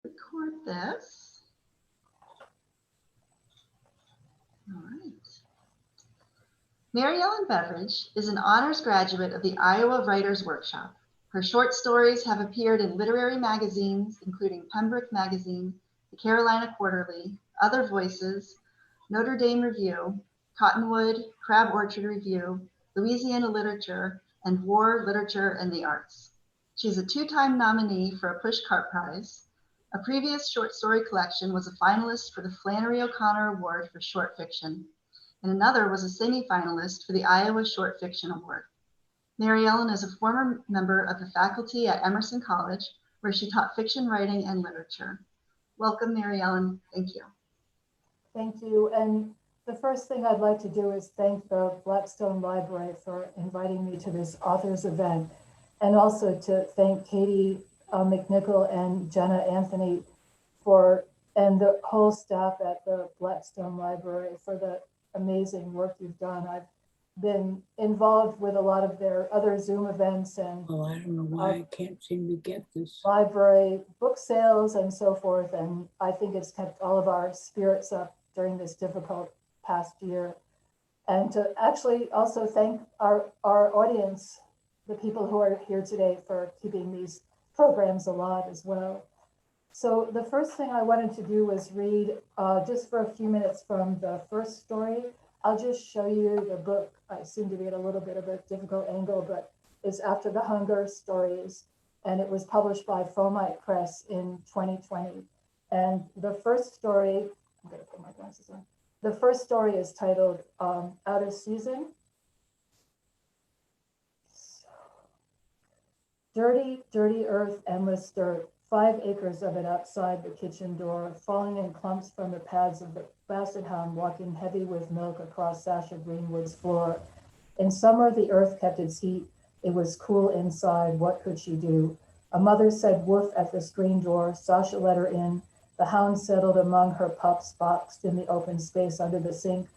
Record this. All right. MaryEllen Beveridge is an honors graduate of the Iowa Writers Workshop. Her short stories have appeared in literary magazines, including Pembroke Magazine, the Carolina Quarterly, Other Voices, Notre Dame Review, Cottonwood, Crab Orchard Review, Louisiana Literature, and War, Literature, and the Arts. She's a two-time nominee for a Pushcart Prize. A previous short story collection was a finalist for the Flannery O'Connor Award for Short Fiction, and another was a semi-finalist for the Iowa Short Fiction Award. MaryEllen is a former member of the faculty at Emerson College, where she taught fiction writing and literature. Welcome, MaryEllen. Thank you. Thank you. And the first thing I'd like to do is thank the Blackstone Library for inviting me to this authors event, and also to thank Katie McNichol and Jenna Anthony and the whole staff at the Blackstone Library for the amazing work you've done. I've been involved with a lot of their other Zoom events and Oh, I don't know why I can't seem to get this. library book sales and so forth. And I think it's kept all of our spirits up during this difficult past year. And to actually also thank our audience, the people who are here today, for keeping these programs alive as well. So the first thing I wanted to do was read just for a few minutes from the first story. I'll just show you the book. I seem to be at a little bit of a difficult angle, but it's After the Hunger Stories, and it was published by Fomite Press in 2020. And the first story, I'm gonna put my glasses on. The first story is titled Out of Season. Dirty, dirty earth, endless dirt, 5 acres of it outside the kitchen door, falling in clumps from the pads of the basset hound walking heavy with milk across Sasha Greenwood's floor. In summer, the earth kept its heat. It was cool inside. What could she do? A mother said woof at the screen door. Sasha let her in. The hound settled among her pups boxed in the open space under the sink,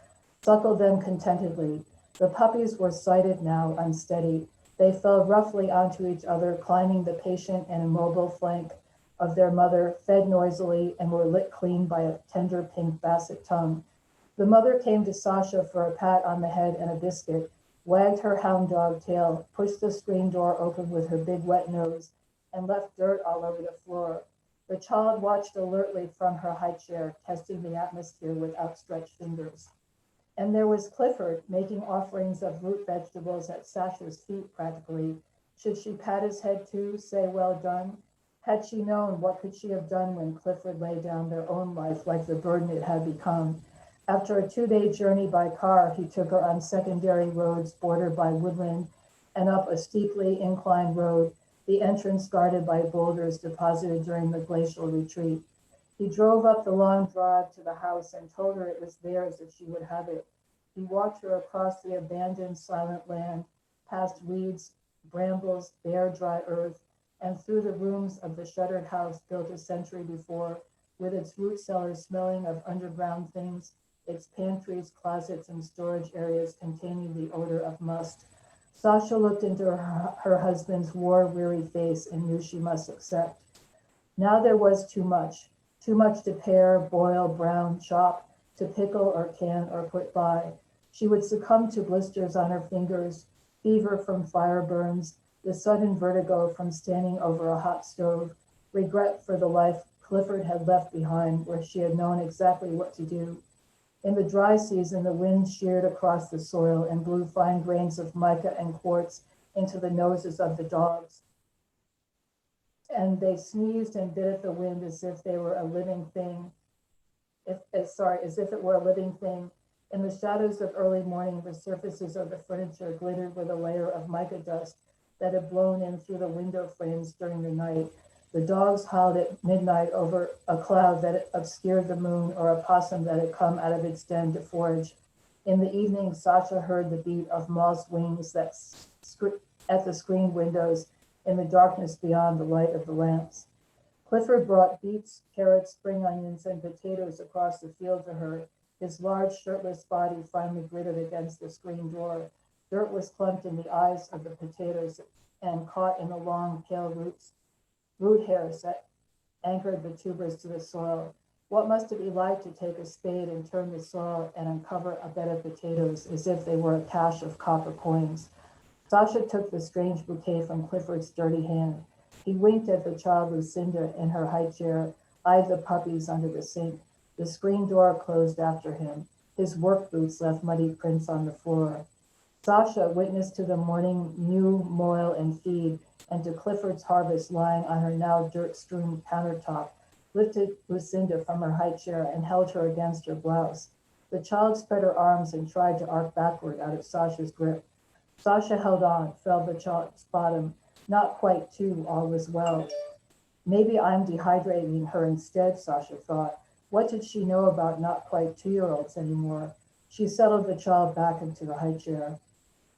suckled them contentedly. The puppies were sighted now, unsteady. They fell roughly onto each other, climbing the patient and immobile flank of their mother, fed noisily, and were licked clean by a tender pink basset tongue. The mother came to Sasha for a pat on the head and a biscuit, wagged her hound dog tail, pushed the screen door open with her big wet nose, and left dirt all over the floor. The child watched alertly from her high chair, testing the atmosphere with outstretched fingers. And there was Clifford, making offerings of root vegetables at Sasha's feet practically. Should she pat his head too, say well done? Had she known, what could she have done when Clifford lay down their own life like the burden it had become? After a 2-day journey by car, he took her on secondary roads bordered by woodland and up a steeply inclined road, the entrance guarded by boulders deposited during the glacial retreat. He drove up the long drive to the house and told her it was theirs if she would have it. He walked her across the abandoned, silent land, past weeds, brambles, bare, dry earth, and through the rooms of the shuttered house built a century before, with its root cellars smelling of underground things, its pantries, closets, and storage areas containing the odor of must. Sasha looked into her husband's war-weary face and knew she must accept. Now there was too much to pare, boil, brown, chop, to pickle or can or put by. She would succumb to blisters on her fingers, fever from fire burns, the sudden vertigo from standing over a hot stove, regret for the life Clifford had left behind, where she had known exactly what to do. In the dry season, the wind sheared across the soil and blew fine grains of mica and quartz into the noses of the dogs. And they sneezed and bit at the wind as if they were a living thing. As if it were a living thing. In the shadows of early morning, the surfaces of the furniture glittered with a layer of mica dust that had blown in through the window frames during the night. The dogs howled at midnight over a cloud that obscured the moon or a possum that had come out of its den to forage. In the evening, Sasha heard the beat of moths' wings at the screened windows in the darkness beyond the light of the lamps. Clifford brought beets, carrots, spring onions, and potatoes across the field to her, his large shirtless body finely gritted against the screen door. Dirt was clumped in the eyes of the potatoes and caught in the long, pale root hairs anchored the tubers to the soil. What must it be like to take a spade and turn the soil and uncover a bed of potatoes as if they were a cache of copper coins? Sasha took the strange bouquet from Clifford's dirty hand. He winked at the child Lucinda in her high chair, eyed the puppies under the sink. The screen door closed after him. His work boots left muddy prints on the floor. Sasha, witness to the morning mew, moil, and feed, and to Clifford's harvest lying on her now dirt-strewn countertop, lifted Lucinda from her high chair and held her against her blouse. The child spread her arms and tried to arc backward out of Sasha's grip. Sasha held on, felt the child's bottom. Not quite to, all was well. Maybe I'm dehydrating her instead, Sasha thought. What did she know about not quite 2-year-olds anymore? She settled the child back into the high chair.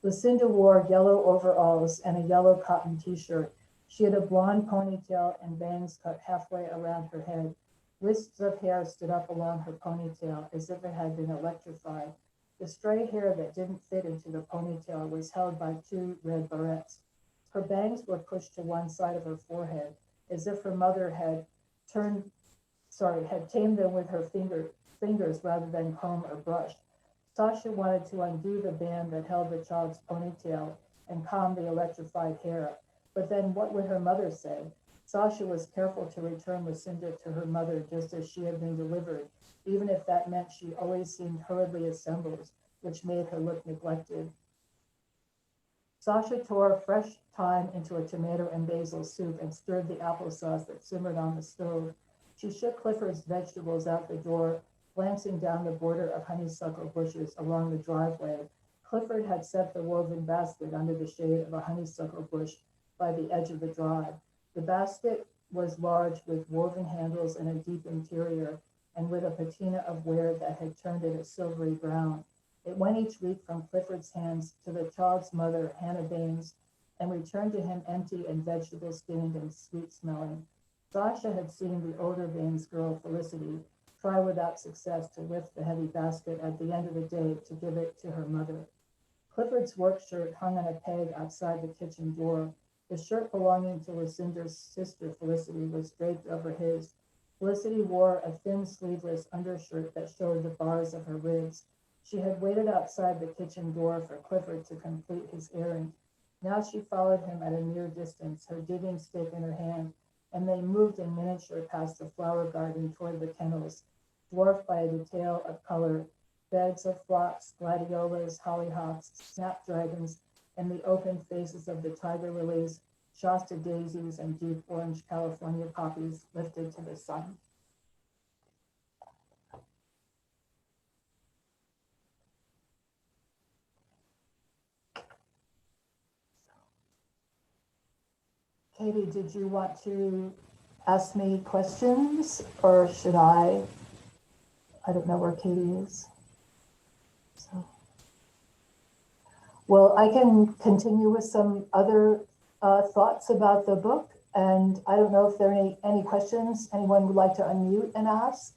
Lucinda wore yellow overalls and a yellow cotton t-shirt. She had a blonde ponytail and bangs cut halfway around her head. Wisps of hair stood up along her ponytail as if it had been electrified. The stray hair that didn't fit into the ponytail was held by 2 red barrettes. Her bangs were pushed to one side of her forehead, as if her mother had tamed them with her fingers rather than comb or brush. Sasha wanted to undo the band that held the child's ponytail and calm the electrified hair. But then what would her mother say? Sasha was careful to return Lucinda to her mother just as she had been delivered, even if that meant she always seemed hurriedly assembled, which made her look neglected. Sasha tore fresh thyme into a tomato and basil soup and stirred the applesauce that simmered on the stove. She shook Clifford's vegetables out the door, glancing down the border of honeysuckle bushes along the driveway. Clifford had set the woven basket under the shade of a honeysuckle bush by the edge of the drive. The basket was large with woven handles and a deep interior, and with a patina of wear that had turned it a silvery brown. It went each week from Clifford's hands to the child's mother, Hannah Baines, and returned to him empty and vegetable-stained and sweet-smelling. Sasha had seen the older Baines girl, Felicity, try without success to lift the heavy basket at the end of the day to give it to her mother. Clifford's work shirt hung on a peg outside the kitchen door. The shirt belonging to Lucinda's sister, Felicity, was draped over his. Felicity wore a thin sleeveless undershirt that showed the bars of her ribs. She had waited outside the kitchen door for Clifford to complete his errand. Now she followed him at a near distance, her digging stick in her hand, and they moved in miniature past the flower garden toward the kennels, dwarfed by a detail of color, beds of phlox, gladiolas, hollyhocks, snapdragons, and the open faces of the tiger lilies, Shasta daisies, and deep orange California poppies lifted to the sun. Katie, did you want to ask me questions, or should I? I don't know where Katie is. So, well, I can continue with some other thoughts about the book, and I don't know if there are any questions anyone would like to unmute and ask.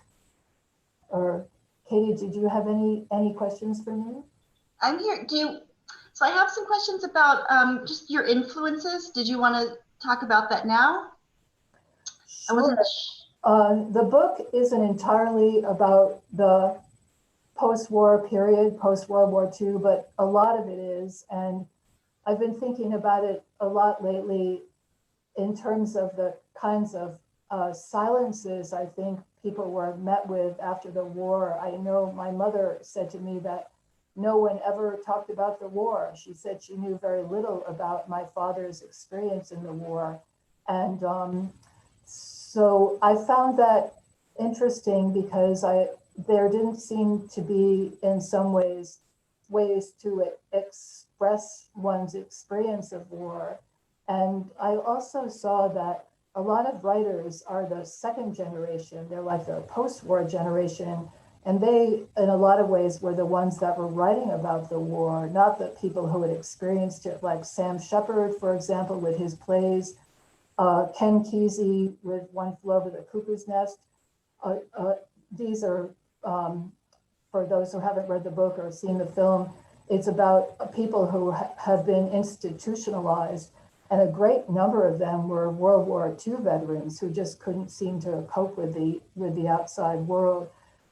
Or Katie, did you have any questions for me? I'm here. So I have some questions about just your influences. Did you want to talk about that now? Sure. The book isn't entirely about the post-war period, post-World War II, but a lot of it is. And I've been thinking about it a lot lately in terms of the kinds of silences I think people were met with after the war. I know my mother said to me that no one ever talked about the war. She said she knew very little about my father's experience in the war. And so I found that interesting because there didn't seem to be, in some ways to express one's experience of war. And I also saw that a lot of writers are the second generation. They're like the post-war generation. And they, in a lot of ways, were the ones that were writing about the war, not the people who had experienced it, like Sam Shepard, for example, with his plays, Ken Kesey with One Flew Over the Cuckoo's Nest. These are, for those who haven't read the book or seen the film, it's about people who have been institutionalized. And a great number of them were World War II veterans who just couldn't seem to cope with the outside world.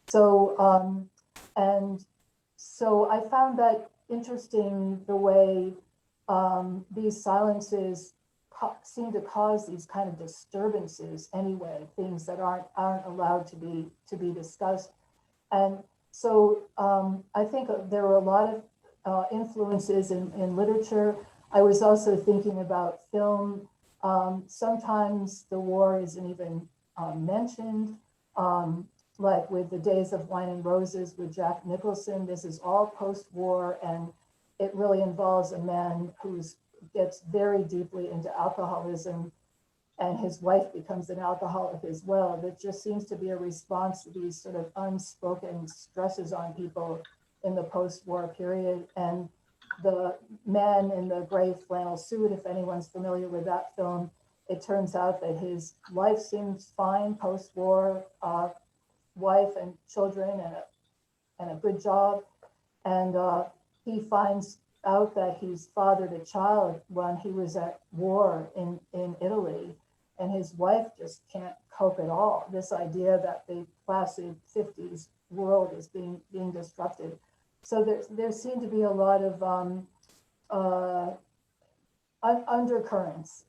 So and so I found that interesting, the way these silences seem to cause these kind of disturbances anyway, things that aren't allowed to be discussed. And so I think there were a lot of influences in literature. I was also thinking about film. Sometimes the war isn't even mentioned, like with The Days of Wine and Roses with Jack Nicholson. This is all post-war, and it really involves a man who gets very deeply into alcoholism, and his wife becomes an alcoholic as well. That just seems to be a response to these sort of unspoken stresses on people in the post-war period. And the man in the gray flannel suit, if anyone's familiar with that film, it turns out that his life seems fine post-war, wife and children and a good job. And he finds out that he's fathered a child when he was at war in Italy. And his wife just can't cope at all. This idea that the placid 50s world is being disrupted. So there seem to be a lot of undercurrents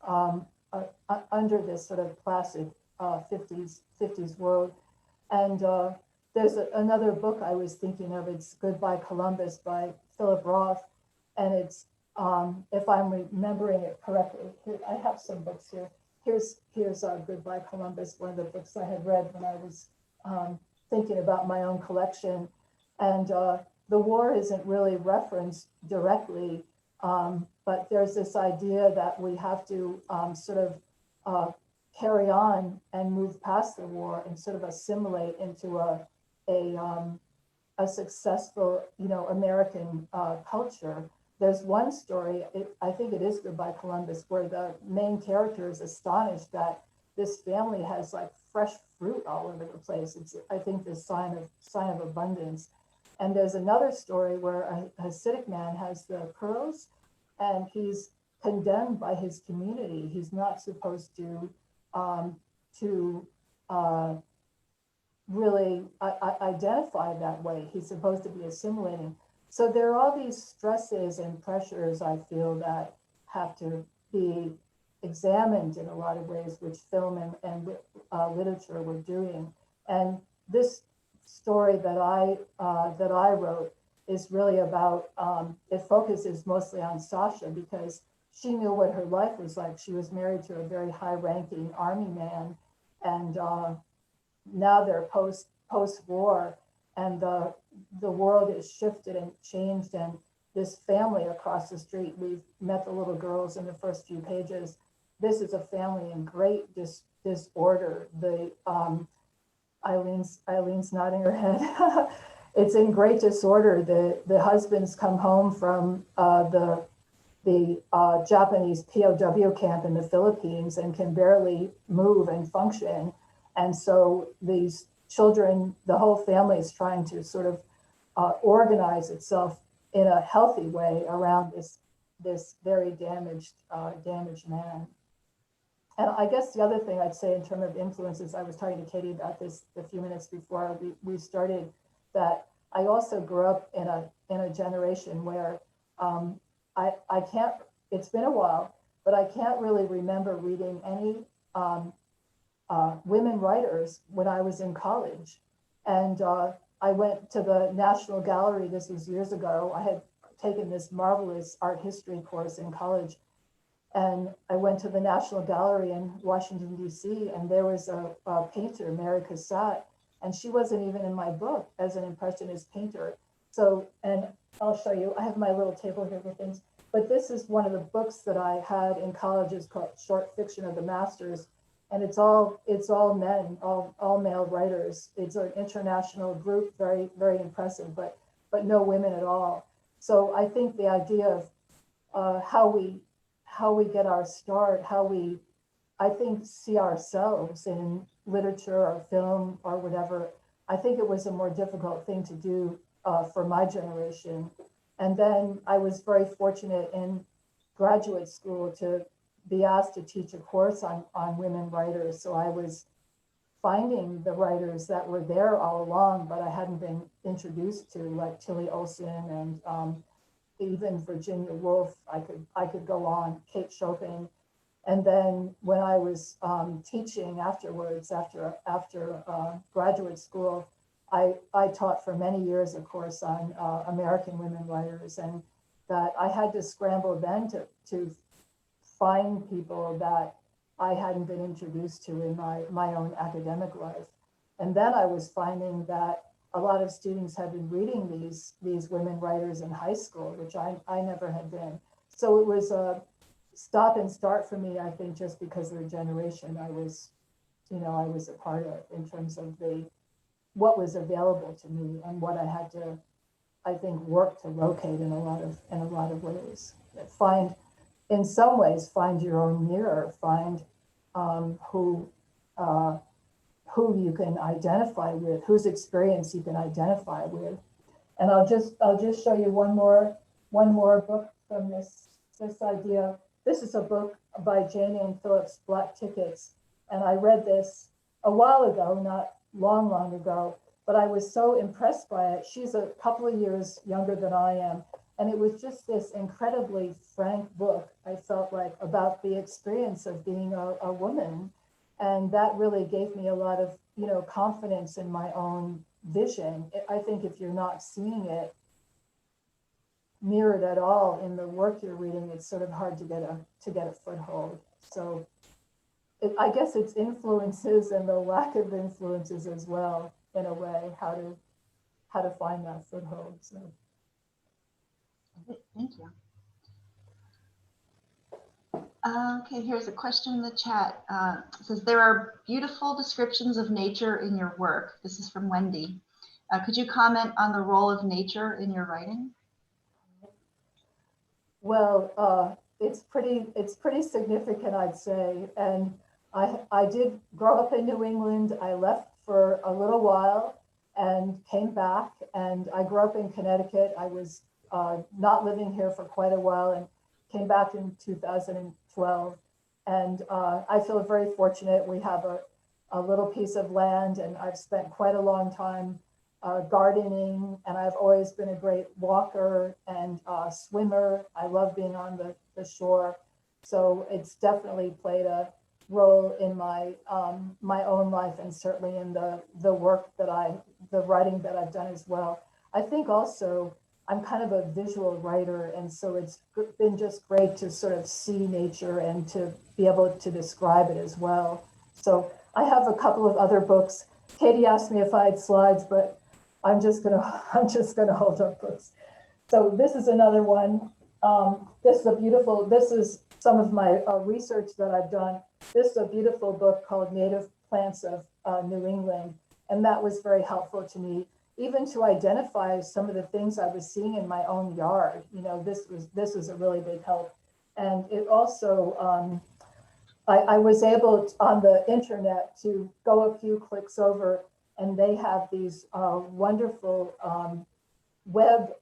under this sort of placid 50s world. And there's another book I was thinking of. It's Goodbye Columbus by Philip Roth. And it's, if I'm remembering it correctly, here, I have some books here. Here's Goodbye Columbus, one of the books I had read when I was thinking about my own collection. And the war isn't really referenced directly, but there's this idea that we have to sort of carry on and move past the war and sort of assimilate into a successful, American culture. There's one story, I think it is Goodbye Columbus, where the main character is astonished that this family has like fresh fruit all over the place. It's, I think, the sign of abundance. And there's another story where a Hasidic man has the curls, and he's condemned by his community. He's not supposed to really identify that way. He's supposed to be assimilating. So there are all these stresses and pressures, I feel, that have to be examined in a lot of ways, which film and literature were doing. And this story that I wrote is really about, it focuses mostly on Sasha, because she knew what her life was like. She was married to a very high-ranking army man, and now they're post-war, and the world is shifted and changed. And this family across the street, we've met the little girls in the first few pages. This is a family in great disorder. The Eileen's nodding her head. It's in great disorder. The husbands come home from the Japanese POW camp in the Philippines and can barely move and function. And so these children, the whole family is trying to sort of organize itself in a healthy way around this very damaged man. And I guess the other thing I'd say in terms of influences, I was talking to Katie about this a few minutes before we started, that I also grew up in a generation where I can't, it's been a while, but I can't really remember reading any women writers when I was in college. And I went to the National Gallery, this was years ago. I had taken this marvelous art history course in college. And I went to the National Gallery in Washington, D.C., and there was a painter, Mary Cassatt, and she wasn't even in my book as an Impressionist painter. So, and I'll show you, I have my little table here with things, but this is one of the books that I had in college. It's called Short Fiction of the Masters, and it's all men, all male writers. It's an international group, very, very impressive, but no women at all. So I think the idea of how we get our start, how we, I think, see ourselves in literature or film or whatever, I think it was a more difficult thing to do for my generation. And then I was very fortunate in graduate school to be asked to teach a course on women writers. So I was finding the writers that were there all along, but I hadn't been introduced to, like Tilly Olson and even Virginia Woolf. I could go on, Kate Chopin. And then when I was teaching afterwards, after graduate school, I taught for many years a course on American women writers, and that I had to scramble then to find people that I hadn't been introduced to in my own academic life. And then I was finding that a lot of students had been reading these women writers in high school, which I never had been. So it was a stop and start for me, I think, just because of the generation I was a part of in terms of what was available to me and what I had to, I think, work to locate in a lot of ways. In some ways, find your own mirror, find who you can identify with, whose experience you can identify with. And I'll just show you one more book from this idea. This is a book by Jane Ann Phillips, Black Tickets. And I read this a while ago, not long ago, but I was so impressed by it. She's a couple of years younger than I am. And it was just this incredibly frank book, I felt like, about the experience of being a woman. And that really gave me a lot of, confidence in my own vision. I think if you're not seeing it mirrored at all in the work you're reading, it's sort of hard to get a foothold. So I guess it's influences and the lack of influences as well, in a way, how to find that foothold. So. Thank you. Okay, here's a question in the chat. It says, there are beautiful descriptions of nature in your work. This is from Wendy. Could you comment on the role of nature in your writing? Well, it's pretty significant, I'd say. And I did grow up in New England. I left for a little while and came back, and I grew up in Connecticut. I was not living here for quite a while and came back in 2012. And I feel very fortunate. We have a little piece of land, and I've spent quite a long time gardening, and I've always been a great walker and swimmer. I love being on the shore. So it's definitely played a role in my own life, and certainly in the work the writing that I've done as well. I think also I'm kind of a visual writer, and so it's been just great to sort of see nature and to be able to describe it as well. So I have a couple of other books. Katie asked me if I had slides, but I'm just gonna hold up books. So this is another one. This is some of my research that I've done. This is a beautiful book called Native Plants of New England, and that was very helpful to me, even to identify some of the things I was seeing in my own yard. This was a really big help. And it also, I was able on the internet to go a few clicks over, and they have these wonderful web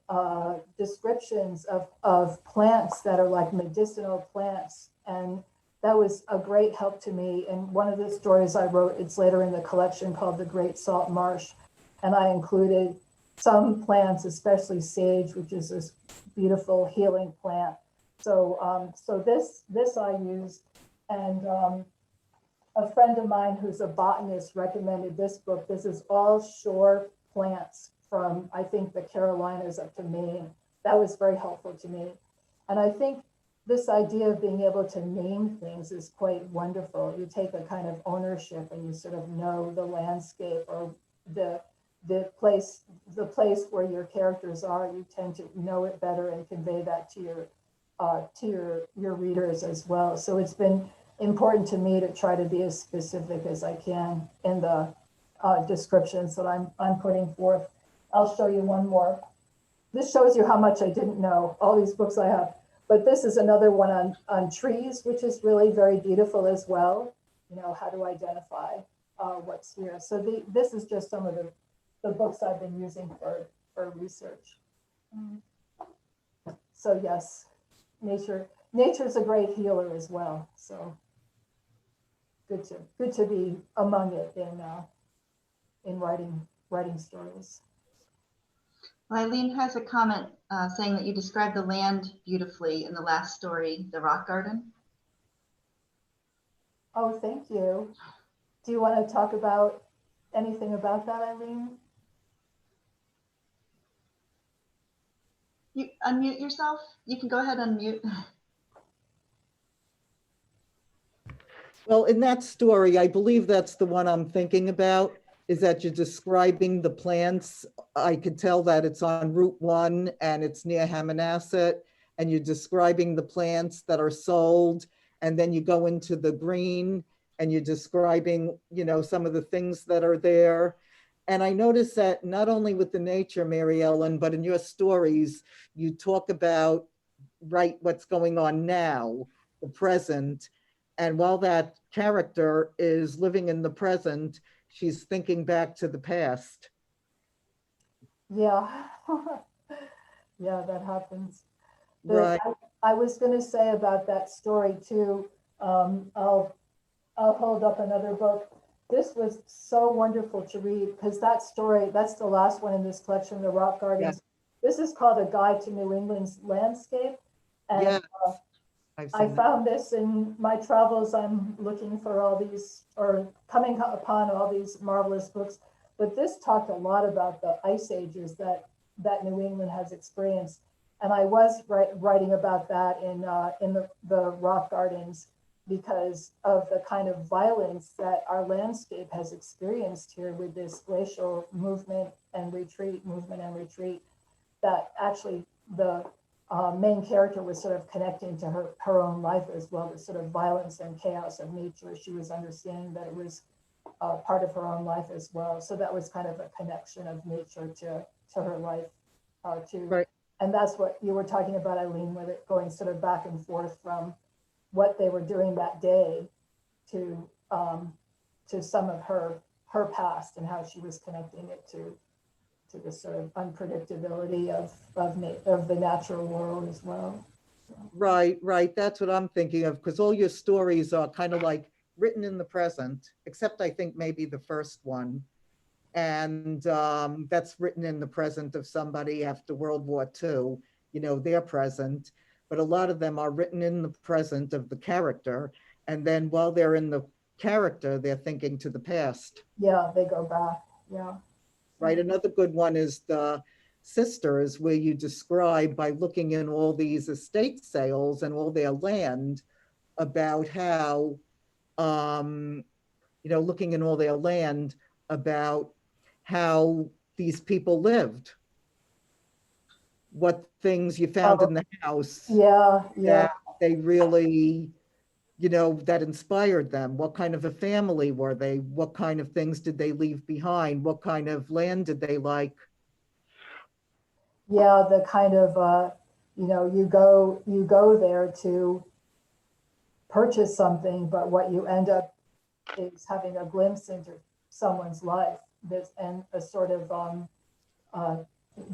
descriptions of plants that are like medicinal plants. And that was a great help to me. And one of the stories I wrote, it's later in the collection, called The Great Salt Marsh. And I included some plants, especially sage, which is this beautiful healing plant. So this I used, and a friend of mine who's a botanist recommended this book. This is all shore plants from, I think, the Carolinas up to Maine. That was very helpful to me. And I think this idea of being able to name things is quite wonderful. You take a kind of ownership, and you sort of know the landscape or the place where your characters are. You tend to know it better and convey that to your readers as well. So it's been important to me to try to be as specific as I can in the descriptions that I'm putting forth. I'll show you one more. This shows you how much I didn't know, all these books I have. But this is another one on trees, which is really very beautiful as well. How to identify what's here. So this is just some of the books I've been using for research. So yes, nature nature's a great healer as well. So good to be among it in writing stories. Well, Eileen has a comment saying that you described the land beautifully in the last story, The Rock Garden. Oh, thank you. Do you want to talk about anything about that, Eileen? You unmute yourself. You can go ahead and unmute. Well, in that story, I believe that's the one I'm thinking about, is that you're describing the plants. I could tell that it's on Route 1 and it's near Hammonasset, and you're describing the plants that are sold, and then you go into the green and you're describing, you know, some of the things that are there. And I noticed that not only with the nature, MaryEllen, but in your stories, you talk about, right, what's going on now, the present. And while that character is living in the present, she's thinking back to the past. Yeah, yeah, that happens. Right. I was going to say about that story too. I'll hold up another book. This was so wonderful to read because that story, that's the last one in this collection, The Rock Gardens. Yeah. This is called A Guide to New England's Landscape. And yeah. I found this in my travels. I'm looking for all these, or coming upon all these marvelous books. But this talked a lot about the ice ages that New England has experienced. And I was writing about that in the Rock Gardens because of the kind of violence that our landscape has experienced here with this glacial movement and retreat, that actually the main character was sort of connecting to her own life as well, the sort of violence and chaos of nature. She was understanding that it was part of her own life as well. So that was kind of a connection of nature to her life too. Right. And that's what you were talking about, Eileen, with it going sort of back and forth from what they were doing that day to some of her past and how she was connecting it to the sort of unpredictability of the natural world as well. So. Right. That's what I'm thinking of, because all your stories are kind of like written in the present, except I think maybe the first one. And that's written in the present of somebody after World War II, you know, their present. But a lot of them are written in the present of the character. And then while they're in the character, they're thinking to the past. Yeah, they go back. Yeah. Right. Another good one is the Sisters, where you describe by looking in all these estate sales and all their land about how, you know, looking in all their land about how these people lived, what things you found in the house. Yeah. That they really, you know, that inspired them. What kind of a family were they? What kind of things did they leave behind? What kind of land did they like? Yeah, the kind of, you know, you go there to purchase something, but what you end up is having a glimpse into someone's life, and a sort of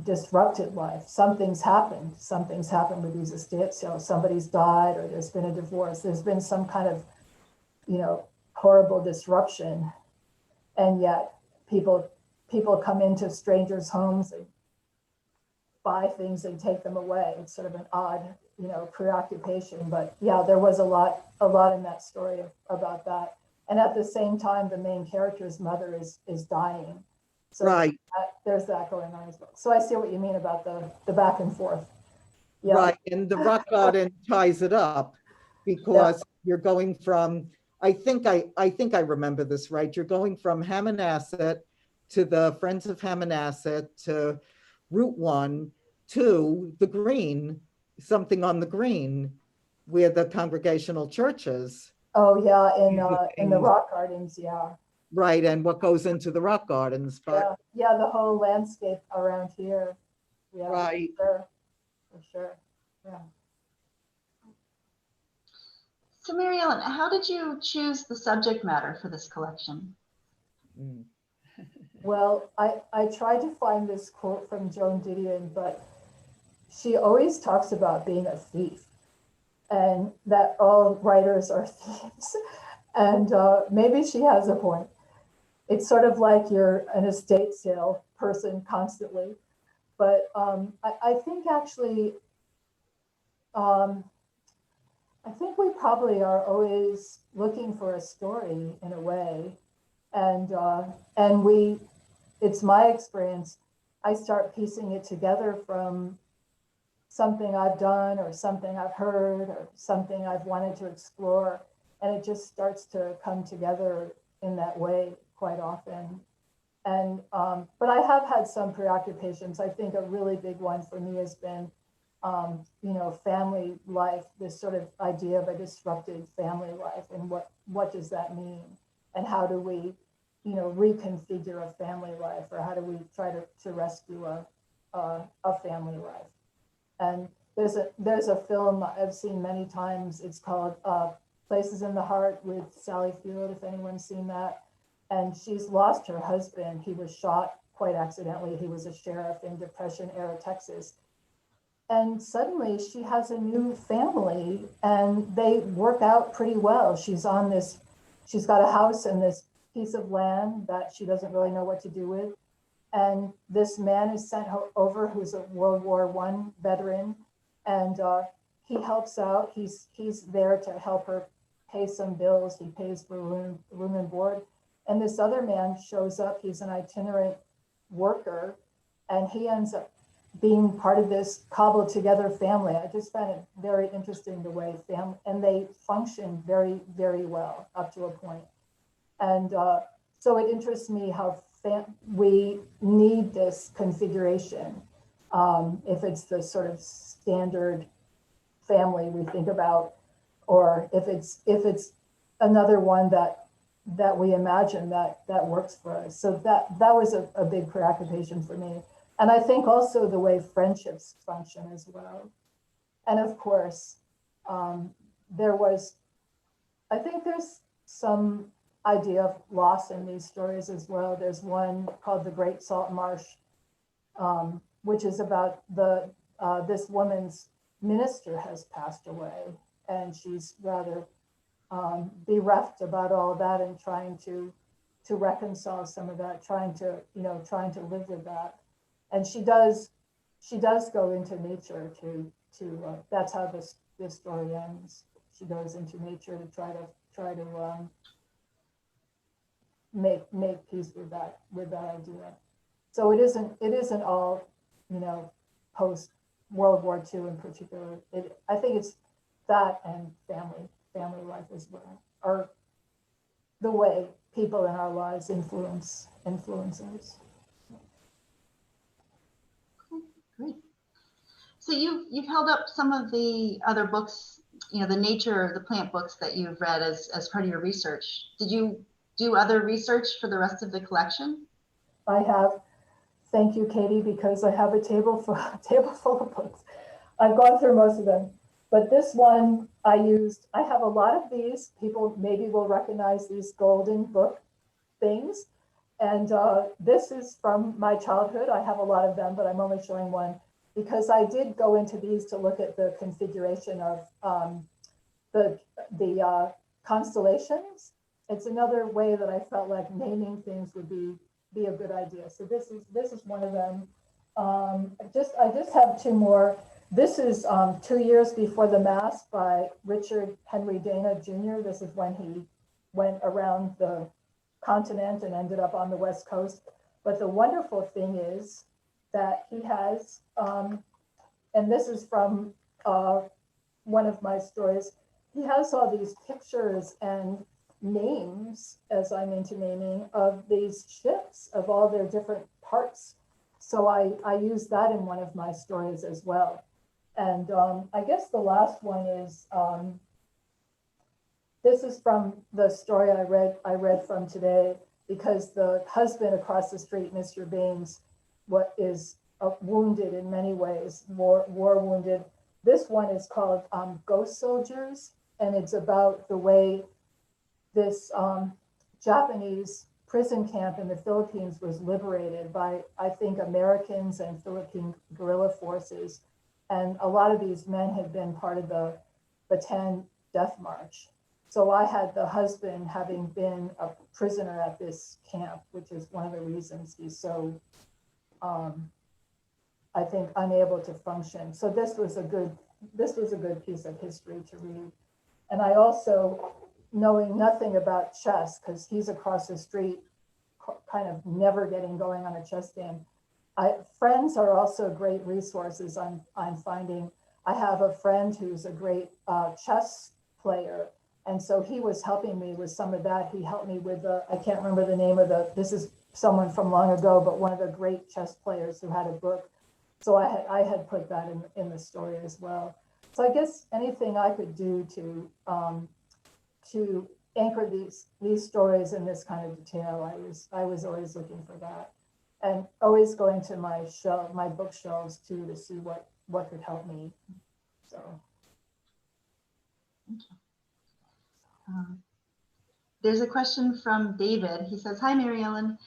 disrupted life. Something's happened with these estate sales. Somebody's died, or there's been a divorce. There's been some kind of, you know, horrible disruption, and yet people come into strangers' homes and buy things and take them away. It's sort of an odd, you know, preoccupation. But yeah, there was a lot in that story about that. And at the same time, the main character's mother is dying. So right. There's that going on as well. So I see what you mean about the back and forth. Yeah. Right. And the Rock Garden ties it up because you're going from, I think I remember this right. You're going from Hammonasset to the Friends of Hammonasset to Route 1 to the Green, something on the Green where the Congregational church is. Oh yeah, in the Rock Gardens, yeah. Right, and what goes into the Rock Gardens, but yeah, the whole landscape around here. Yeah, right. For sure. Yeah. So MaryEllen, how did you choose the subject matter for this collection? Well, I tried to find this quote from Joan Didion, but she always talks about being a thief. and that all writers are thieves. And maybe she has a point. It's sort of like you're an estate sale person constantly. But I think actually, I think we probably are always looking for a story in a way. And it's my experience, I start piecing it together from something I've done or something I've heard or something I've wanted to explore. And it just starts to come together in that way quite often. And, but I have had some preoccupations. I think a really big one for me has been, family life, this sort of idea of a disrupted family life, and what does that mean? And how do we, reconfigure a family life, or how do we try to rescue a family life? And there's a film I've seen many times. It's called Places in the Heart with Sally Field, if anyone's seen that. And she's lost her husband. He was shot quite accidentally. He was a sheriff in Depression-era Texas. And suddenly she has a new family and they work out pretty well. She's got a house and this piece of land that she doesn't really know what to do with. And this man is sent over who's a World War I veteran, and he helps out. He's there to help her pay some bills. He pays for room and board. And this other man shows up. He's an itinerant worker, and he ends up being part of this cobbled together family. I just found it very interesting the way family, and they function very, very well up to a point. And so it interests me how we need this configuration. If it's the sort of standard family we think about, or if it's another one that we imagine that works for us. So that was a big preoccupation for me. And I think also the way friendships function as well. And of course, I think there's some idea of loss in these stories as well. There's one called The Great Salt Marsh, which is about this woman's minister has passed away, and she's rather bereft about all that and trying to reconcile some of that, trying to live with that. And she does go into nature to that's how this story ends. She goes into nature to try to make peace with that idea. So it isn't all, post World War II in particular. I think it's that and family life as well, or the way people in our lives influence us. Great. So you've held up some of the other books, the nature, the plant books that you've read as part of your research. Did you do other research for the rest of the collection? I have. Thank you, Katie, because I have a table full of books. I've gone through most of them, but this one I have a lot of these. People maybe will recognize these golden book things. And this is from my childhood. I have a lot of them, but I'm only showing one because I did go into these to look at the configuration of the constellations. It's another way that I felt like naming things would be a good idea. So this is one of them. I just have two more. This is 2 years Before the Mass by Richard Henry Dana Jr. This is when he went around the continent and ended up on the West Coast. But the wonderful thing is that he has, and this is from one of my stories, he has all these pictures and names, as I'm into naming, of these ships, of all their different parts. So I use that in one of my stories as well. And I guess the last one is, this is from the story I read from today, because the husband across the street, Mr. Baines, is wounded in many ways, war wounded. This one is called Ghost Soldiers, and it's about the way this Japanese prison camp in the Philippines was liberated by, I think, Americans and Philippine guerrilla forces. And a lot of these men had been part of the Bataan Death March. So I had the husband having been a prisoner at this camp, which is one of the reasons he's so, I think, unable to function. So this was a good piece of history to read. And I also, knowing nothing about chess, because he's across the street, kind of never getting going on a chess game. Friends are also great resources. I'm finding. I have a friend who's a great chess player, and so he was helping me with some of that. He helped me with I can't remember the name of this is someone from long ago, but one of the great chess players who had a book. So I had put that in the story as well. So I guess anything I could do to anchor these stories in this kind of detail, I was always looking for that, and always going to my bookshelves too to see what could help me. So. There's a question from David. He says, "Hi, MaryEllen.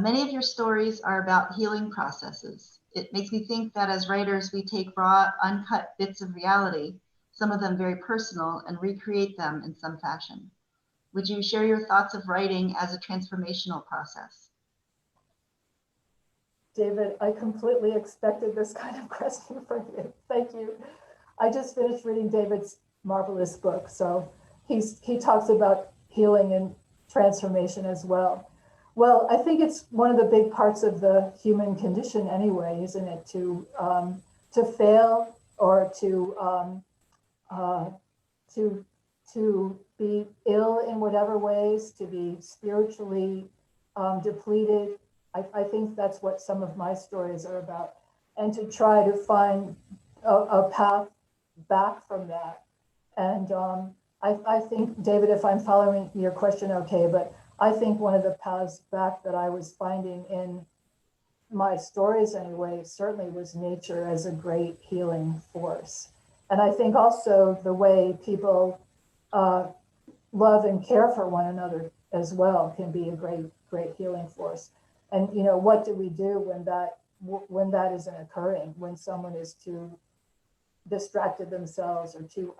Many of your stories are about healing processes. It makes me think that as writers, we take raw, uncut bits of reality, some of them very personal, and recreate them in some fashion. Would you share your thoughts of writing as a transformational process?" David, I completely expected this kind of question from you. Thank you. I just finished reading David's marvelous book. So he talks about healing and transformation as well. Well, I think it's one of the big parts of the human condition anyway, isn't it? To fail or to be ill in whatever ways, to be spiritually depleted. I think that's what some of my stories are about, and to try to find a path back from that. And I think, David, if I'm following your question okay, but I think one of the paths back that I was finding in my stories anyway, certainly was nature as a great healing force. And I think also the way people love and care for one another as well can be a great healing force. And what do we do when that isn't occurring, when someone is too distracted themselves or too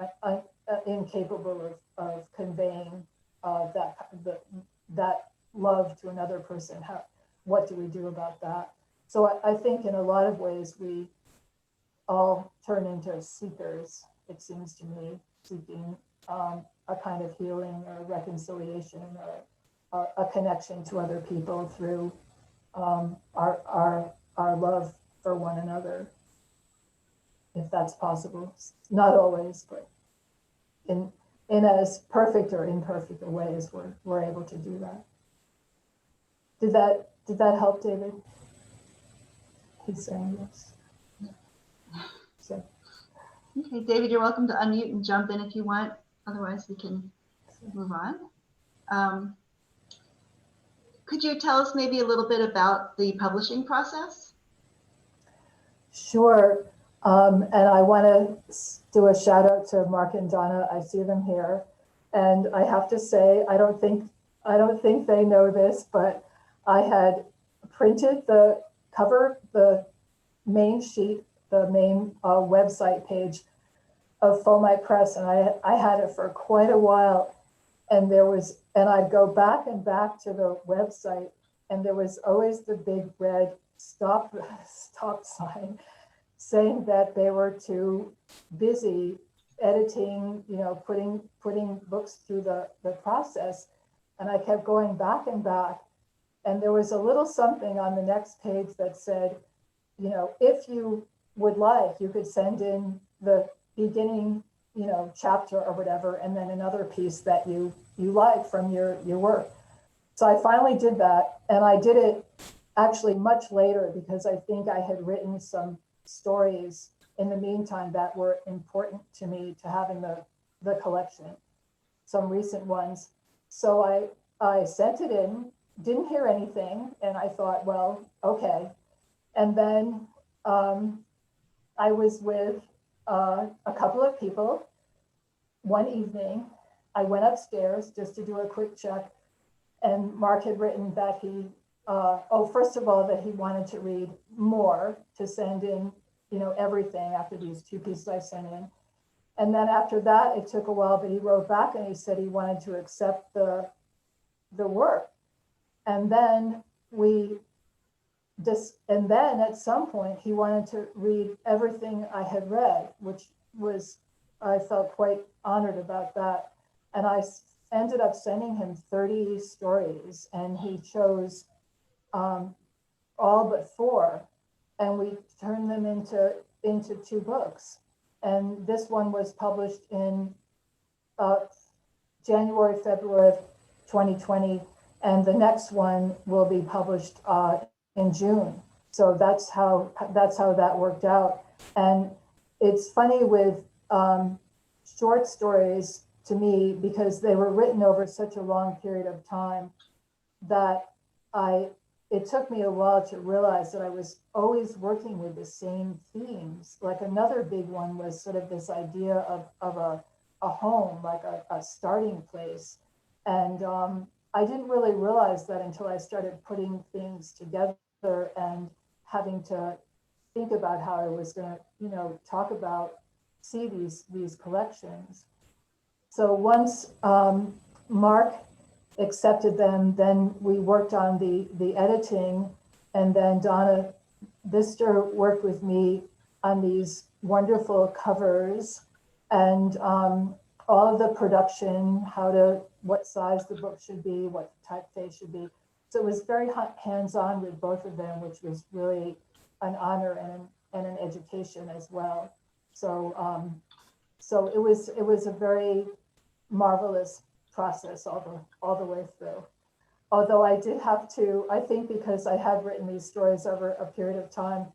incapable of conveying that love to another person? What do we do about that? So I think in a lot of ways we all turn into seekers, it seems to me, seeking a kind of healing or reconciliation or a connection to other people through our love for one another, if that's possible. Not always, but in as perfect or imperfect a way as we're able to do that. Did that help, David? He's saying yes. So. Okay, David, you're welcome to unmute and jump in if you want. Otherwise, we can move on. Could you tell us maybe a little bit about the publishing process? Sure. And I want to do a shout out to Mark and Donna. I see them here. And I have to say, I don't think they know this, but I had printed the cover, the main sheet, the main website page of Fomite Press, and I had it for quite a while. And I'd go back and back to the website, and there was always the big red stop sign saying that they were too busy editing, putting books through the process. And I kept going back and back. And there was a little something on the next page that said, if you would like, you could send in the beginning, chapter or whatever, and then another piece that you like from your work. So I finally did that, and I did it actually much later because I think I had written some stories in the meantime that were important to me to have in the collection, some recent ones. So I sent it in, didn't hear anything, and I thought, well, okay. And then I was with a couple of people one evening. I went upstairs just to do a quick check, and Mark had written that he, first of all, that he wanted to read more, to send in, everything after these two pieces I sent in. And then after that, it took a while, but he wrote back and he said he wanted to accept the work. And then and then at some point he wanted to read everything I had read, which was, I felt quite honored about that. And I ended up sending him 30 stories, and he chose all but 4, and we turned them into 2 books. And this one was published in January, February of 2020, and the next one will be published in June. So that's how that worked out. And it's funny with short stories to me, because they were written over such a long period of time, that it took me a while to realize that I was always working with the same themes. Like another big one was sort of this idea of a home, like a starting place. And I didn't really realize that until I started putting things together and having to think about how I was going to, talk about, see these collections. So once Mark accepted them, then we worked on the editing, and then Donna Bister worked with me on these wonderful covers and all of the production, what size the book should be, what typeface should be. So it was very hands-on with both of them, which was really an honor and an education as well. So so it was a very marvelous process all the way through. Although I did have to, I think because I had written these stories over a period of time,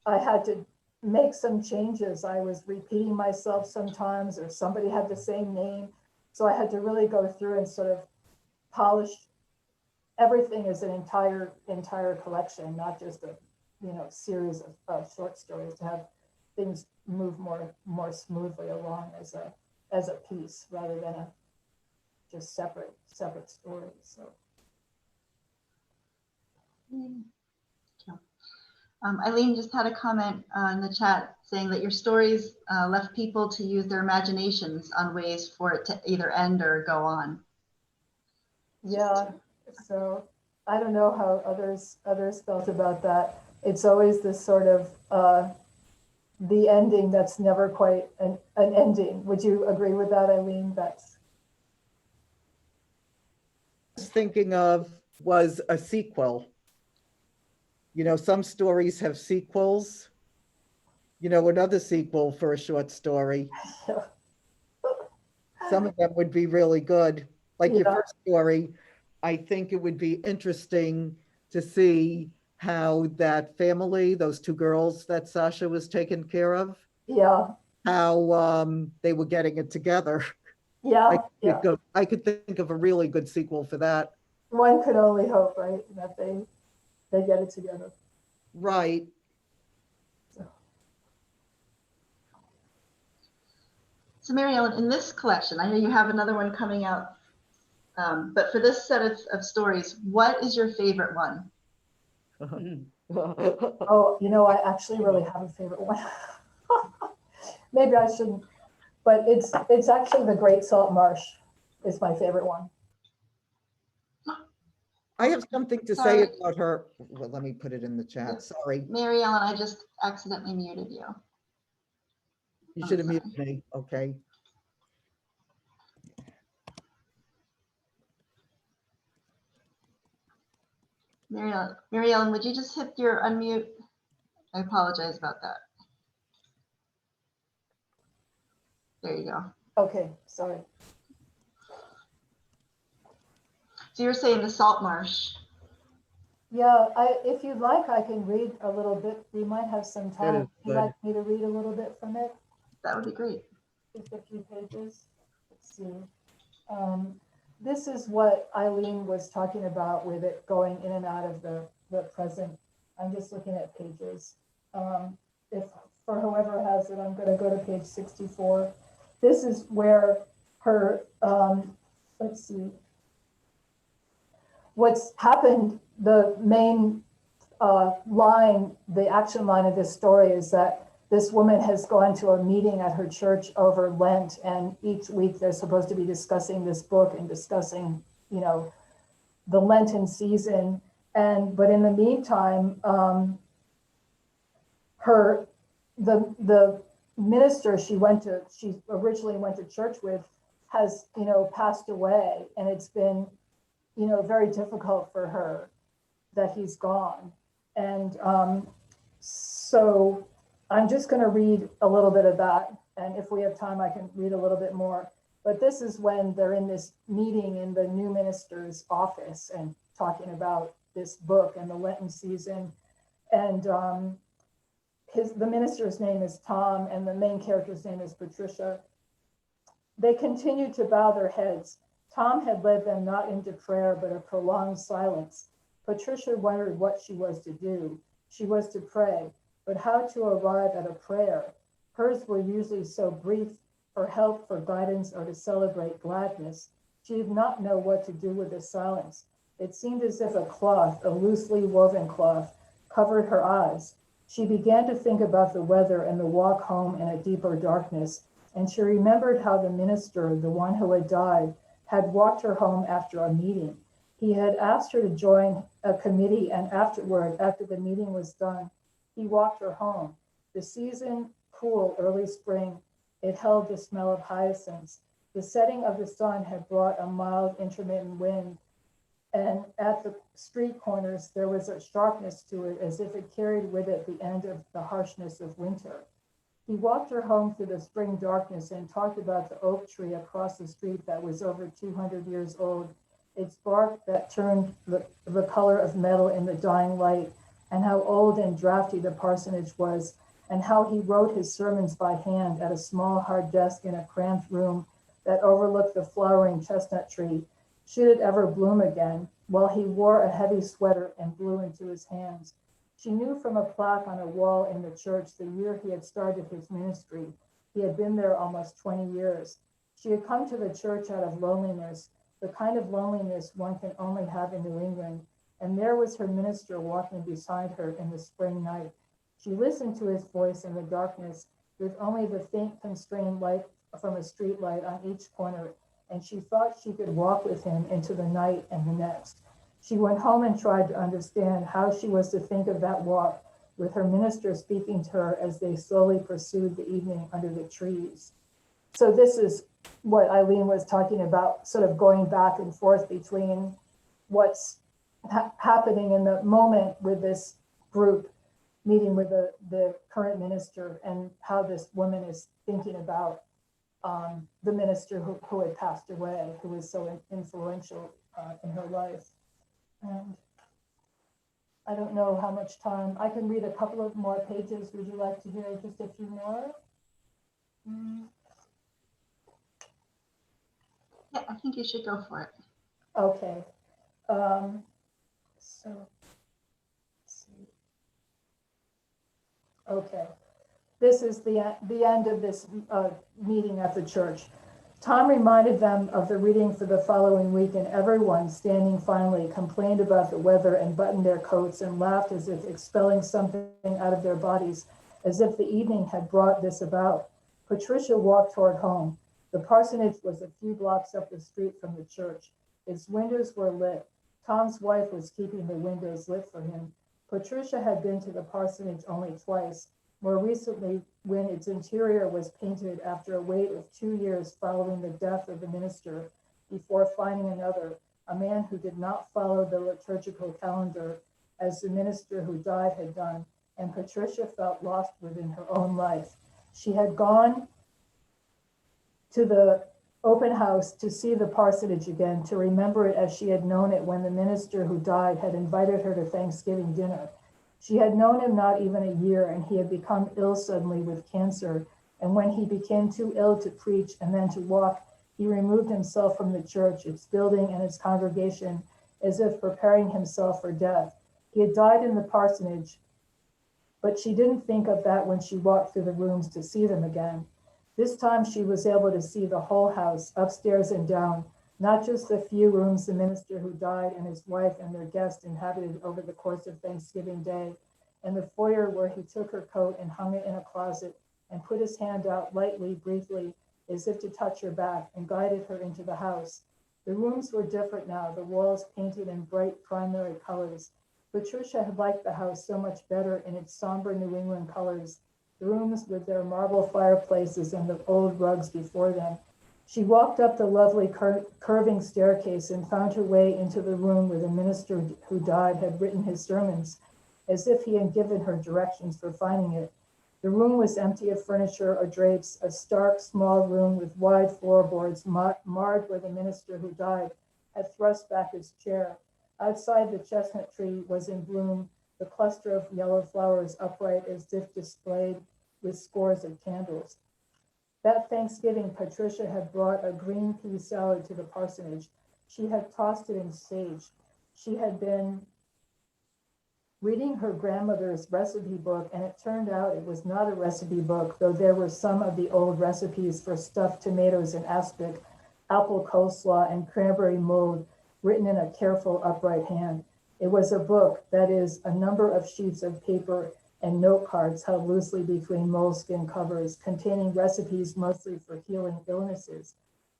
I had to make some changes. I was repeating myself sometimes, or somebody had the same name. So I had to really go through and sort of polish everything as an entire collection, not just a series of short stories, to have things move more smoothly along as a piece rather than just separate stories. So. Eileen just had a comment in the chat saying that your stories left people to use their imaginations on ways for it to either end or go on. Yeah, so I don't know how others felt about that. It's always this sort of the ending that's never quite an ending. Would you agree with that, Eileen? That's Thinking of was a sequel. Some stories have sequels. Another sequel for a short story. Some of them would be really good. Like your first story, I think it would be interesting to see how that family, those 2 girls that Sasha was taking care of, how they were getting it together. I could think of a really good sequel for that. One could only hope, right, that they get it together. Right. So MaryEllen, in this collection, I know you have another one coming out, but for this set of stories, what is your favorite one? Oh, I actually really have a favorite one. Maybe I shouldn't, but it's actually The Great Salt Marsh is my favorite one. I have something to say about her. Well, let me put it in the chat. Sorry. MaryEllen, I just accidentally muted you. You should have muted me. Okay. MaryEllen, would you just hit your unmute? I apologize about that. There you go. Okay, sorry. So you're saying the salt marsh? Yeah, if you'd like, I can read a little bit. We might have some time. Would you like me to read a little bit from it? That would be great. Just a few pages. Let's see. This is what Eileen was talking about with it going in and out of the present. I'm just looking at pages. If for whoever has it, I'm going to go to page 64. This is where her, let's see. What's happened, the main line, the action line of this story is that this woman has gone to a meeting at her church over Lent, and each week they're supposed to be discussing this book and discussing, the Lenten season. But in the meantime, the minister she originally went to church with has, passed away, and it's been, very difficult for her that he's gone. And so I'm just going to read a little bit of that. And if we have time, I can read a little bit more. But this is when they're in this meeting in the new minister's office and talking about this book and the Lenten season. And the minister's name is Tom, and the main character's name is Patricia. They continued to bow their heads. Tom had led them not into prayer, but a prolonged silence. Patricia wondered what she was to do. She was to pray, but how to arrive at a prayer? Hers were usually so brief, for help, for guidance, or to celebrate gladness. She did not know what to do with the silence. It seemed as if a cloth, a loosely woven cloth, covered her eyes. She began to think about the weather and the walk home in a deeper darkness, and she remembered how the minister, the one who had died, had walked her home after a meeting. He had asked her to join a committee, and afterward, after the meeting was done, he walked her home. The season, cool, early spring, it held the smell of hyacinths. The setting of the sun had brought a mild, intermittent wind, and at the street corners, there was a sharpness to it, as if it carried with it the end of the harshness of winter. He walked her home through the spring darkness and talked about the oak tree across the street that was over 200 years old, its bark that turned the color of metal in the dying light, and how old and drafty the parsonage was, and how he wrote his sermons by hand at a small hard desk in a cramped room that overlooked the flowering chestnut tree, should it ever bloom again, while he wore a heavy sweater and blew into his hands. She knew from a plaque on a wall in the church the year he had started his ministry. He had been there almost 20 years. She had come to the church out of loneliness, the kind of loneliness one can only have in New England, and there was her minister walking beside her in the spring night. She listened to his voice in the darkness, with only the faint constrained light from a street light on each corner, and she thought she could walk with him into the night and the next. She went home and tried to understand how she was to think of that walk, with her minister speaking to her as they slowly pursued the evening under the trees. So this is what Eileen was talking about, sort of going back and forth between what's happening in the moment with this group meeting with the current minister, and how this woman is thinking about the minister who had passed away, who was so influential in her life. And I don't know how much time. I can read a couple of more pages. Would you like to hear just a few more? Yeah, I think you should go for it. Okay. So, let's see. Okay. This is the end of this meeting at the church. Tom reminded them of the reading for the following week, and everyone, standing finally, complained about the weather and buttoned their coats and laughed as if expelling something out of their bodies, as if the evening had brought this about. Patricia walked toward home. The parsonage was a few blocks up the street from the church. Its windows were lit. Tom's wife was keeping the windows lit for him. Patricia had been to the parsonage only twice, more recently when its interior was painted after a wait of 2 years following the death of the minister, before finding another, a man who did not follow the liturgical calendar as the minister who died had done, and Patricia felt lost within her own life. She had gone to the open house to see the parsonage again, to remember it as she had known it when the minister who died had invited her to Thanksgiving dinner. She had known him not even a year, and he had become ill suddenly with cancer. And when he became too ill to preach and then to walk, he removed himself from the church, its building and its congregation, as if preparing himself for death. He had died in the parsonage, but she didn't think of that when she walked through the rooms to see them again. This time she was able to see the whole house, upstairs and down, not just the few rooms the minister who died and his wife and their guest inhabited over the course of Thanksgiving Day. and the foyer where he took her coat and hung it in a closet and put his hand out lightly, briefly, as if to touch her back, and guided her into the house. The rooms were different now, the walls painted in bright primary colors. Patricia had liked the house so much better in its somber New England colors, the rooms with their marble fireplaces and the old rugs before them. She walked up the lovely curving staircase and found her way into the room where the minister who died had written his sermons, as if he had given her directions for finding it. The room was empty of furniture or drapes, a stark, small room with wide floorboards marred where the minister who died had thrust back his chair. Outside, the chestnut tree was in bloom, the cluster of yellow flowers upright as if displayed with scores of candles. That Thanksgiving, Patricia had brought a green pea salad to the parsonage. She had tossed it in sage. She had been reading her grandmother's recipe book, and it turned out it was not a recipe book, though there were some of the old recipes for stuffed tomatoes in aspic, apple coleslaw, and cranberry mold written in a careful, upright hand. It was a book, that is, a number of sheets of paper and note cards held loosely between moleskin covers, containing recipes mostly for healing illnesses,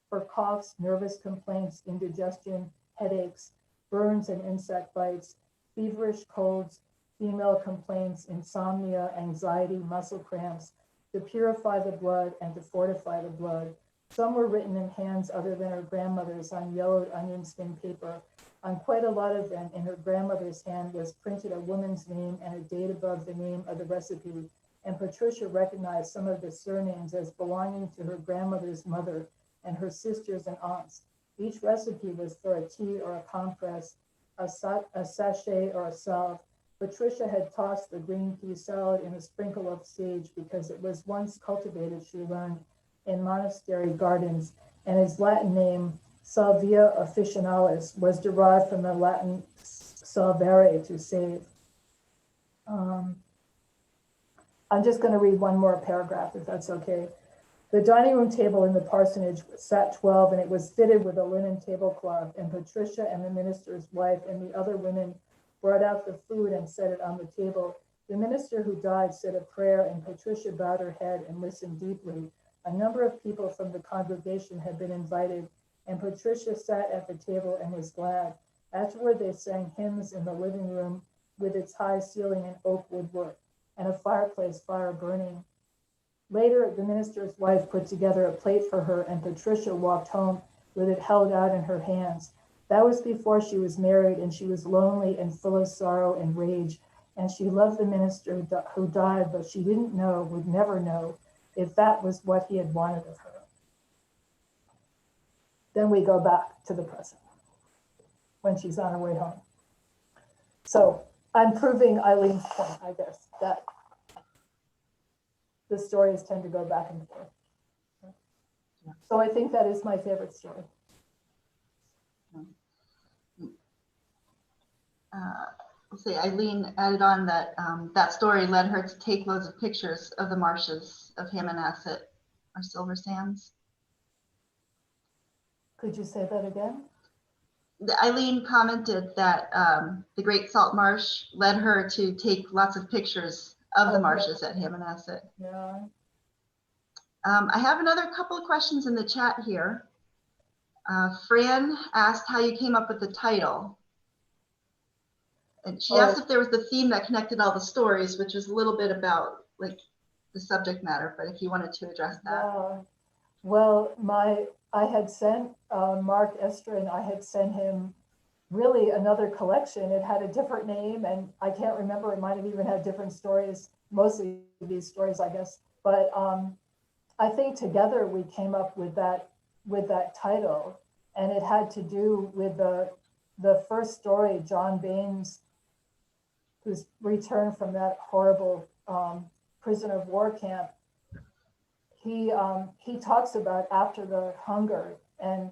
for coughs, nervous complaints, indigestion, headaches, burns and insect bites, feverish colds, female complaints, insomnia, anxiety, muscle cramps, to purify the blood and to fortify the blood. Some were written in hands other than her grandmother's on yellowed onion skin paper. On quite a lot of them, in her grandmother's hand was printed a woman's name and a date above the name of the recipe, and Patricia recognized some of the surnames as belonging to her grandmother's mother and her sisters and aunts. Each recipe was for a tea or a compress, a sachet or a salve. Patricia had tossed the green pea salad in a sprinkle of sage because it was once cultivated, she learned, in monastery gardens, and its Latin name, Salvia officinalis, was derived from the Latin salvare, to save. I'm just going to read one more paragraph, if that's okay. The dining room table in the parsonage sat 12, and it was fitted with a linen tablecloth, and Patricia and the minister's wife and the other women brought out the food and set it on the table. The minister who died said a prayer, and Patricia bowed her head and listened deeply. A number of people from the congregation had been invited, and Patricia sat at the table and was glad. Afterward, they sang hymns in the living room with its high ceiling and oak woodwork, and a fireplace fire burning. Later, the minister's wife put together a plate for her, and Patricia walked home with it held out in her hands. That was before she was married, and she was lonely and full of sorrow and rage, and she loved the minister who died, but she didn't know, would never know, if that was what he had wanted of her. Then we go back to the present, when she's on her way home. So I'm proving Eileen's point, I guess, that the stories tend to go back and forth. So I think that is my favorite story. Let's see, Eileen added on that that story led her to take loads of pictures of the marshes of Hammonasset or Silver Sands. Could you say that again? Eileen commented that the Great Salt Marsh led her to take lots of pictures of the marshes at Hammonasset. Yeah. I have another couple of questions in the chat here. Fran asked how you came up with the title. And she asked if there was the theme that connected all the stories, which was a little bit about like the subject matter, but if you wanted to address that. Well, I had sent Mark Estrin, I had sent him really another collection. It had a different name, and I can't remember, it might have even had different stories, mostly these stories, I guess. But I think together we came up with that title, and it had to do with the first story, John Baines, who's returned from that horrible prisoner of war camp. He talks about after the hunger, and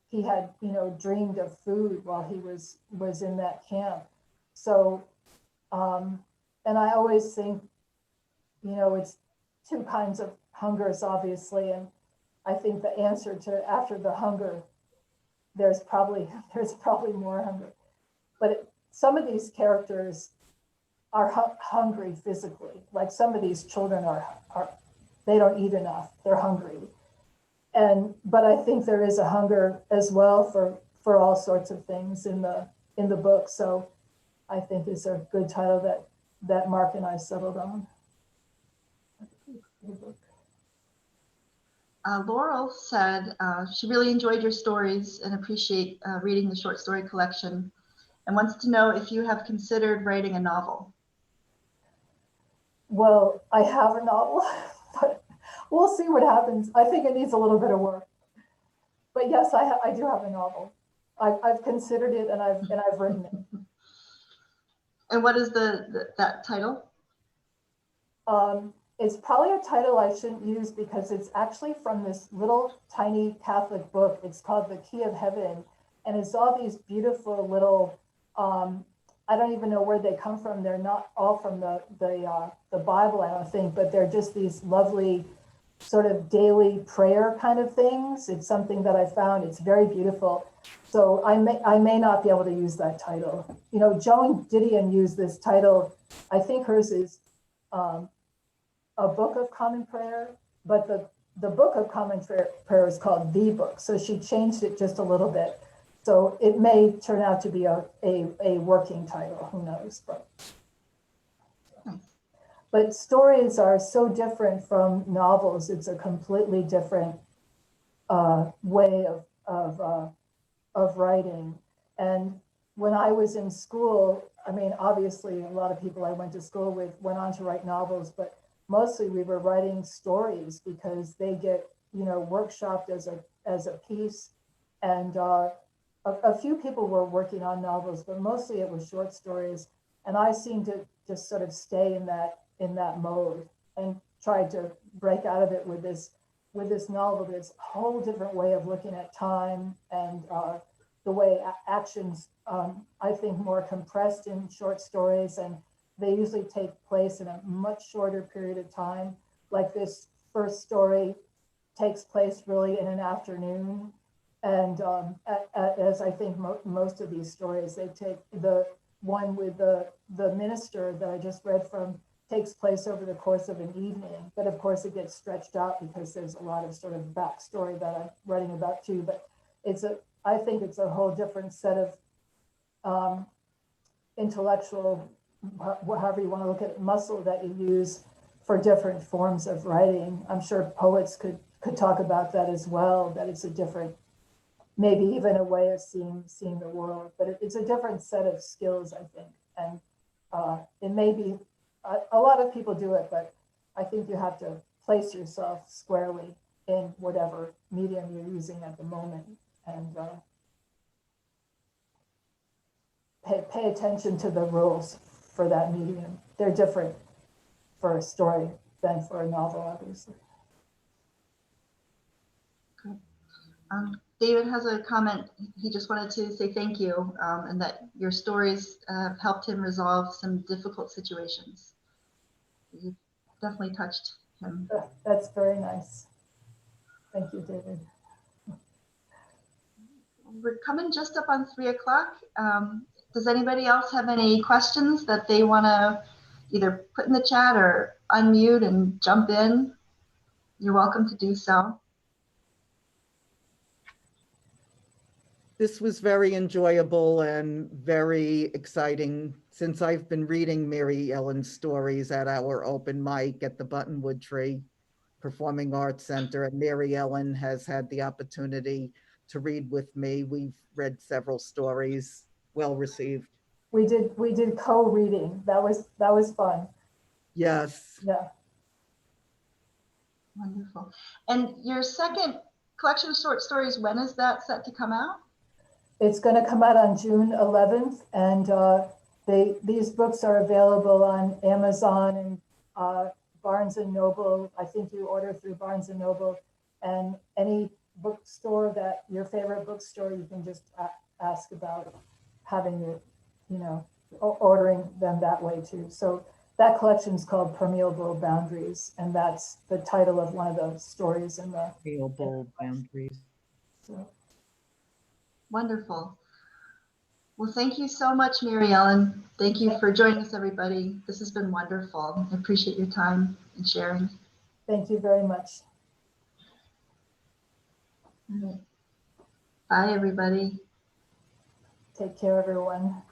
he had dreamed of food while he was in that camp. So and I always think it's two kinds of hungers, obviously, and I think the answer to after the hunger, there's probably more hunger. But some of these characters hungry physically. Like some of these children are they don't eat enough. They're hungry. But I think there is a hunger as well for all sorts of things in the book. So I think it's a good title that Mark and I settled on. Laurel said she really enjoyed your stories and appreciate reading the short story collection, and wants to know if you have considered writing a novel. Well, I have a novel, but we'll see what happens. I think it needs a little bit of work. But yes, I do have a novel. I've considered it, and I've written it. And what is that title? It's probably a title I shouldn't use because it's actually from this little tiny Catholic book. It's called The Key of Heaven, and it's all these beautiful little. I don't even know where they come from. They're not all from the Bible, I don't think, but they're just these lovely sort of daily prayer kind of things. It's something that I found. It's very beautiful. So I may not be able to use that title. You know, Joan Didion used this title. I think hers is A Book of Common Prayer, but the Book of Common Prayer is called The Book. So she changed it just a little bit. So it may turn out to be a working title, who knows, but stories are so different from novels. It's a completely different way of writing. And when I was in school, I mean, obviously a lot of people I went to school with went on to write novels, but mostly we were writing stories because they get, you know, workshopped as a piece. And a few people were working on novels, but mostly it was short stories. And I seemed to just sort of stay in that mode and tried to break out of it with this novel, this whole different way of looking at time and the way actions, I think, more compressed in short stories, and they usually take place in a much shorter period of time. Like this first story takes place really in an afternoon. And as I think most of these stories, they take the one with the minister that I just read from takes place over the course of an evening. But of course it gets stretched out because there's a lot of sort of backstory that I'm writing about too. But I think it's a whole different set of intellectual, however you want to look at it, muscle that you use for different forms of writing. I'm sure poets could talk about that as well, that it's a different, maybe even a way of seeing the world, but it's a different set of skills, I think. And it may be, a lot of people do it, but I think you have to place yourself squarely in whatever medium you're using at the moment, and pay attention to the rules for that medium. They're different for a story than for a novel, obviously. David has a comment. He just wanted to say thank you, and that your stories helped him resolve some difficult situations. You definitely touched him. That's very nice. Thank you, David. We're coming just up on 3 o'clock. Does anybody else have any questions that they want to either put in the chat or unmute and jump in? You're welcome to do so. This was very enjoyable and very exciting. Since I've been reading MaryEllen's stories at our open mic at the Buttonwood Tree Performing Arts Center, and MaryEllen has had the opportunity to read with me. We've read several stories, well received. We did co-reading. That was fun. Yes. Yeah. Wonderful. And your second collection of short stories, when is that set to come out? It's going to come out on June 11th, and these books are available on Amazon and Barnes and Noble. I think you order through Barnes and Noble, and any bookstore that your favorite bookstore, you can just ask about having it, you know, ordering them that way too. So that collection is called Permeable Boundaries, and that's the title of one of the stories in the Permeable Boundaries. So. Wonderful. Well, thank you so much, MaryEllen. Thank you for joining us, everybody. This has been wonderful. I appreciate your time and sharing. Thank you very much. All right. Bye, everybody. Take care, everyone.